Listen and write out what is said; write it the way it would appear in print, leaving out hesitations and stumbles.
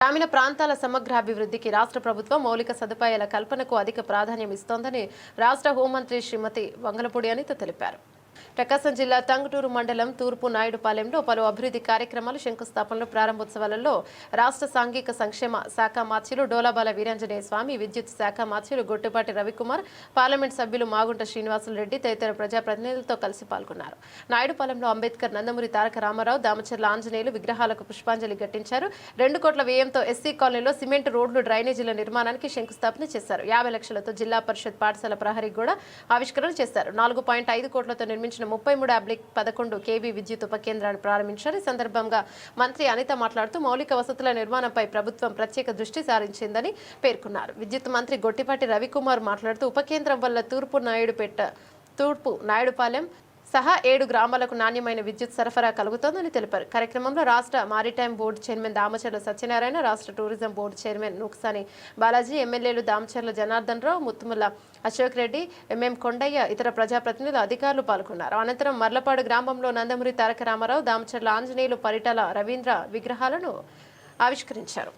గ్రామీణ ప్రాంతాల సమగ్రాభివృద్ధికి రాష్ట్ర ప్రభుత్వం మౌలిక సదుపాయాల కల్పనకు అధిక ప్రాధాన్యం ఇస్తోందని రాష్ట్ర హోంమంత్రి శ్రీమతి వంగలపూడి అనిత తెలిపారు. ప్రకాశం జిల్లా తంగుటూరు మండలం తూర్పు నాయుడుపాలెంలో పలు అభివృద్ధి కార్యక్రమాలు శంకుస్థాపనలు ప్రారంభోత్సవాలలో రాష్ట్ర సాంఘిక సంక్షేమ శాఖ మార్చిలు డోలాబాల వీరాంజనేయ స్వామి, విద్యుత్ శాఖ మార్చిలు గొట్టిపాటి రవికుమార్, పార్లమెంట్ సభ్యులు మాగుంట శ్రీనివాసులు రెడ్డి తదితర ప్రజాప్రతినిధులతో కలిసి పాల్గొన్నారు. నాయుడుపాలెంలో అంబేద్కర్, నందమూరి తారక రామారావు, దామచర్ల ఆంజనేయులు విగ్రహాలకు పుష్పాంజలి ఘటించారు. 2 కోట్ల వ్యయంతో ఎస్సీ కాలనీలో సిమెంట్ రోడ్లు, డ్రైనేజీల నిర్మాణానికి శంకుస్థాపన చేశారు. 50 లక్షలతో జిల్లా పరిషత్ పాఠశాల ప్రహరీ కూడా ఆవిష్కరణ చేశారు. 4.5 కోట్లతో నిర్మించిన 33/11 kV విద్యుత్ ఉప కేంద్రాన్ని ప్రారంభించారు. ఈ సందర్భంగా మంత్రి అనిత మాట్లాడుతూ మౌలిక వసతుల నిర్మాణంపై ప్రభుత్వం ప్రత్యేక దృష్టి సారించిందని పేర్కొన్నారు. విద్యుత్ మంత్రి గొట్టిపాటి రవికుమార్ మాట్లాడుతూ ఉప కేంద్రం వల్ల తూర్పు నాయుడుపాలెం సహా 7 గ్రామాలకు నాణ్యమైన విద్యుత్ సరఫరా కలుగుతోందని తెలిపారు. కార్యక్రమంలో రాష్ట్ర maritime board chairman Damacharla Satyanarayana, రాష్ట్ర టూరిజం బోర్డు చైర్మన్ నూక్సాని బాలాజీ, ఎమ్మెల్యేలు దామచర్ల జనార్దన్ రావు, ముత్తుముల అశోక్ రెడ్డి, ఎంఎం కొండయ్య, ఇతర ప్రజాప్రతినిధులు, అధికారులు పాల్గొన్నారు. అనంతరం మర్లపాడు గ్రామంలో నందమూరి తారక రామారావు, దామచర్ల ఆంజనేయులు, పరిటాల రవీంద్ర విగ్రహాలను ఆవిష్కరించారు.